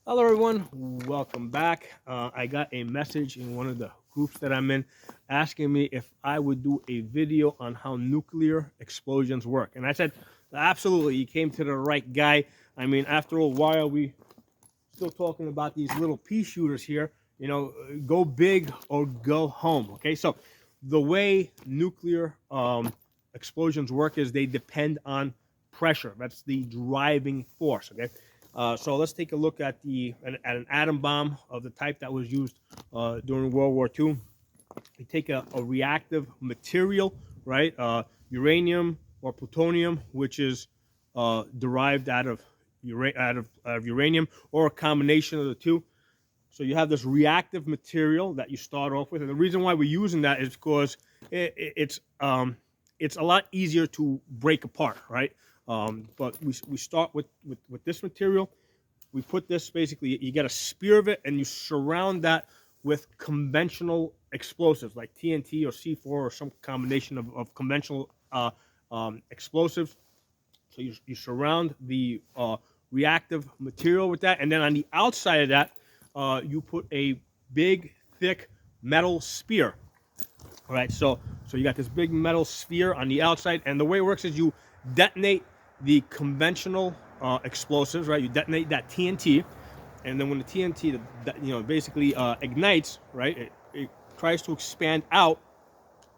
Hello, everyone. Welcome back. I got a message in one of the groups that I'm in asking me if I would do a video on how nuclear explosions work. And I said, absolutely, you came to the right guy. I mean, after a while, we still talking about these little pea shooters here. Go big or go home. Okay, so the way nuclear explosions work is they depend on pressure. That's the driving force. Okay, so let's take a look at an atom bomb of the type that was used during World War II. You take a reactive material, right? Uranium or plutonium, which is derived out of uranium, or a combination of the two. So you have this reactive material that you start off with, and the reason why we're using that is because it's a lot easier to break apart, right? But we start with this material. We put this, basically, you get a spear of it, and you surround that with conventional explosives like TNT or C4 or some combination of conventional explosives. So you surround the reactive material with that, and then on the outside of that, you put a big, thick metal spear. All right, so you got this big metal sphere on the outside, and the way it works is you detonate the conventional explosives, right? You detonate that TNT, and then when the TNT, basically ignites, right? It tries to expand out.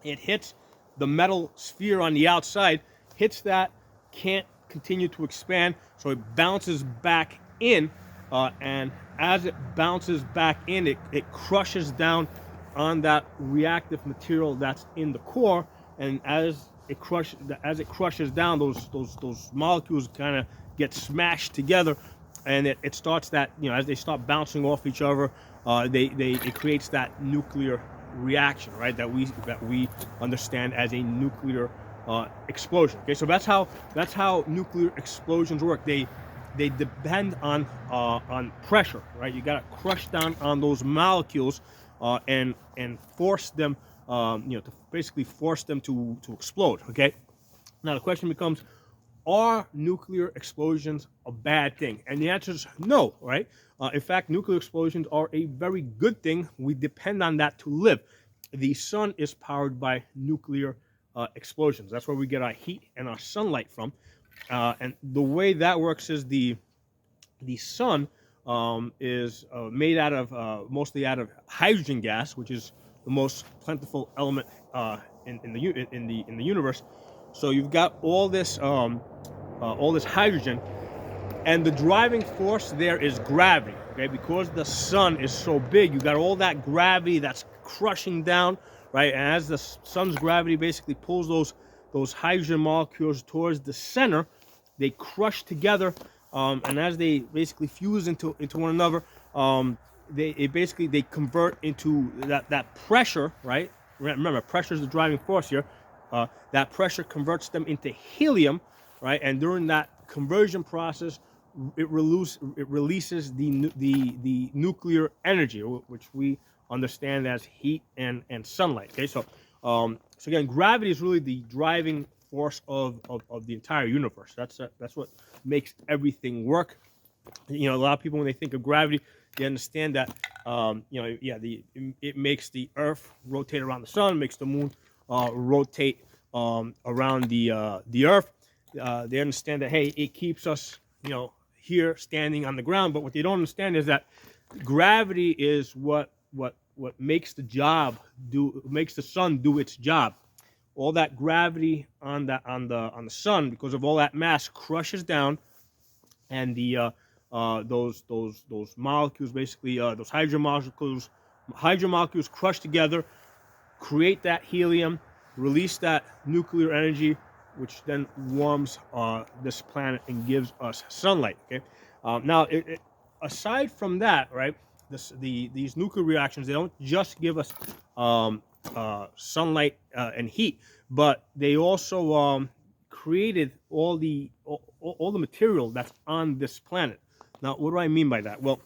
It hits the metal sphere on the outside, hits that, can't continue to expand, so it bounces back in, and as it bounces back in, it crushes down on that reactive material that's in the core, and as it crushes down, those molecules kind of get smashed together, and it starts that, as they start bouncing off each other, it creates that nuclear reaction, right? That we understand as a nuclear explosion. Okay, so that's how nuclear explosions work. They depend on pressure, right? You got to crush down on those molecules and force them, to basically force them to explode. Okay. Now the question becomes, are nuclear explosions a bad thing? And the answer is no, right? In fact, nuclear explosions are a very good thing. We depend on that to live. The sun is powered by nuclear explosions. That's where we get our heat and our sunlight from. And the way that works is the sun is made out of mostly out of hydrogen gas, which is the most plentiful element in the universe. So you've got all this hydrogen, and the driving force there is gravity. Okay, because the sun is so big, you got all that gravity that's crushing down, right? And as the sun's gravity basically pulls those hydrogen molecules towards the center, they crush together, and as they basically fuse into one another, they convert into that pressure, right? Remember, pressure is the driving force here. That pressure converts them into helium, right? And during that conversion process, it releases the nuclear energy, which we understand as heat and sunlight. Okay, so again, gravity is really the driving force of the entire universe. That's what makes everything work. A lot of people, when they think of gravity, they understand that, it makes the Earth rotate around the sun, makes the moon rotate around the Earth. They understand that, hey, it keeps us, here standing on the ground. But what they don't understand is that gravity is what makes makes the sun do its job. All that gravity on the sun, because of all that mass, crushes down, and those molecules, basically, those hydrogen molecules crush together, create that helium, release that nuclear energy, which then warms this planet and gives us sunlight. Okay. Now, aside from that, right? These nuclear reactions, they don't just give us sunlight and heat, but they also created all the material that's on this planet. Now, what do I mean by that? Well,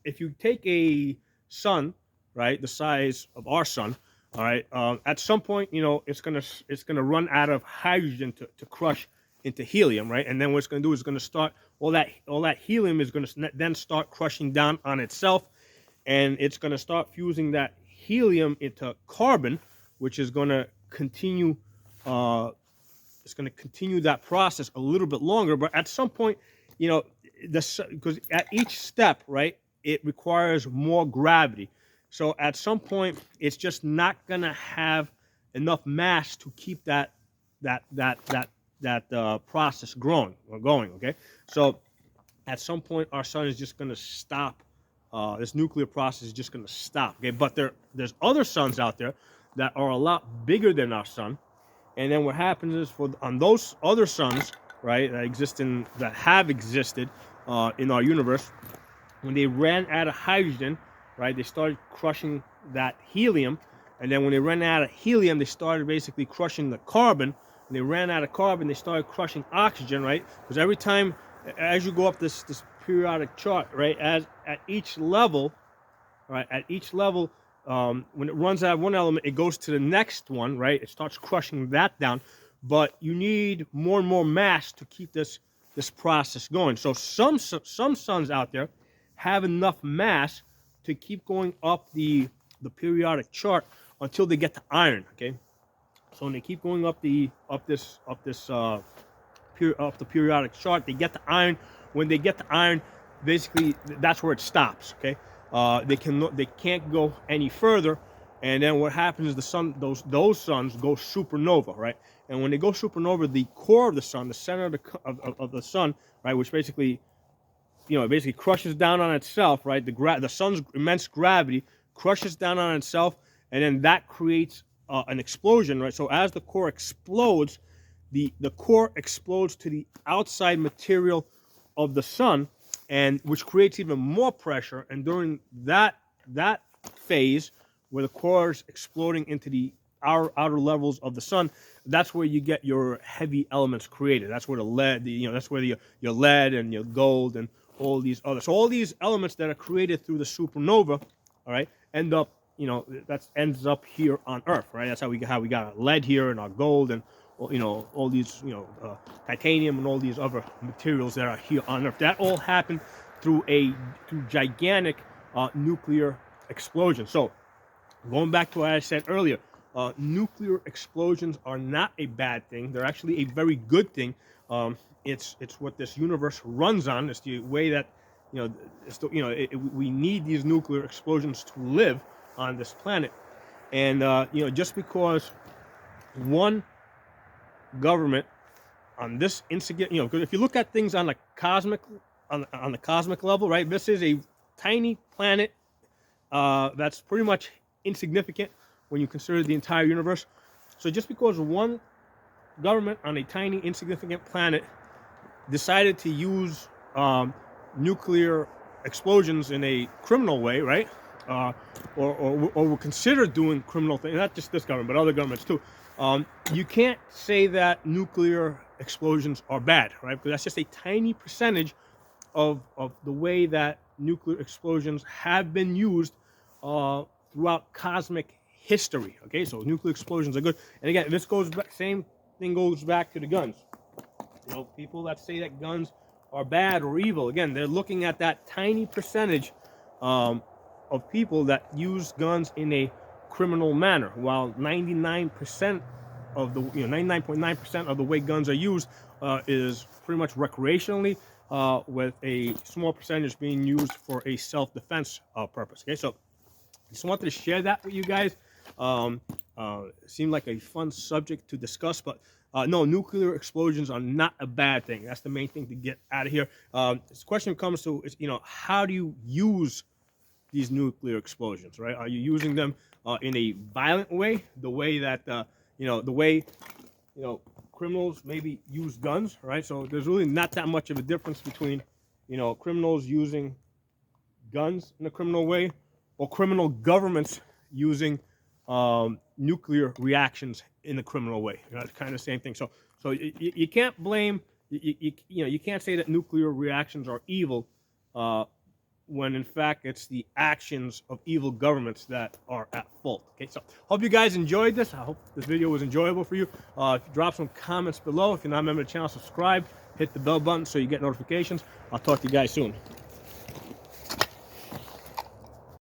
if you take a sun, right, the size of our sun, all right, at some point, it's gonna run out of hydrogen to crush into helium, right? And then what it's going to do is going to start all that helium is going to then start crushing down on itself, and it's going to start fusing that helium into carbon, which is going to continue. It's going to continue that process a little bit longer, but at some point, you know, because at each step, right, it requires more gravity. So at some point, it's just not going to have enough mass to keep that process growing or going. Okay, so at some point, our sun is just going to stop. This nuclear process is just going to stop. Okay, but there's other suns out there that are a lot bigger than our sun, and then what happens is on those other suns, right, that have existed in our universe, when they ran out of hydrogen, right, they started crushing that helium, and then when they ran out of helium, they started basically crushing the carbon. When they ran out of carbon, they started crushing oxygen, right? Because every time, as you go up this periodic chart, right, at each level, right, when it runs out of one element, it goes to the next one, right? It starts crushing that down, but you need more and more mass to keep this process going. So some suns out there have enough mass to keep going up the periodic chart until they get to iron. Okay, so when they keep going up the periodic chart, they get to iron. When they get to iron, basically that's where it stops. Okay, they can't go any further, and then what happens is those suns go supernova, right? And when they go supernova, the core of the sun, the center of the sun, right, which basically, you know, it basically crushes down on itself, right? The sun's immense gravity crushes down on itself, and then that creates an explosion, right? So as the core explodes, the core explodes to the outside material of the sun, and which creates even more pressure. And during that phase, where the core is exploding into the outer levels of the sun, that's where you get your heavy elements created. That's where the lead, that's where your lead and your gold and all these other. So all these elements that are created through the supernova, all right, ends up here on Earth, right? That's how we got our lead here and our gold and all these titanium and all these other materials that are here on Earth. That all happened through gigantic nuclear explosion. So going back to what I said earlier, nuclear explosions are not a bad thing. They're actually a very good thing. It's what this universe runs on. It's the way that we need these nuclear explosions to live on this planet. And just because one government on this insignificant, because if you look at things on the cosmic level, right, this is a tiny planet that's pretty much insignificant when you consider the entire universe. So just because one government on a tiny insignificant planet decided to use nuclear explosions in a criminal way, right, or will consider doing criminal things, not just this government but other governments too, you can't say that nuclear explosions are bad, right? Because that's just a tiny percentage of the way that nuclear explosions have been used throughout cosmic history. Okay, so nuclear explosions are good. And again, this goes back, same thing goes back to the guns. People that say that guns are bad or evil, again, they're looking at that tiny percentage of people that use guns in a criminal manner, while 99% of the 99.9% of the way guns are used is pretty much recreationally, with a small percentage being used for a self-defense purpose. Okay, so I just wanted to share that with you guys. Seemed like a fun subject to discuss, but no, nuclear explosions are not a bad thing. That's the main thing to get out of here. This question comes to is, how do you use these nuclear explosions, right? Are you using them in a violent way, the way that criminals maybe use guns, right? So there's really not that much of a difference between criminals using guns in a criminal way or criminal governments using nuclear reactions in a criminal way. It's kind of the same thing. So you can't blame you can't say that nuclear reactions are evil when in fact it's the actions of evil governments that are at fault. Okay, so hope you guys enjoyed this. I hope this video was enjoyable for you. Drop some comments below. If you're not a member of the channel, subscribe, hit the bell button so you get notifications. I'll talk to you guys soon.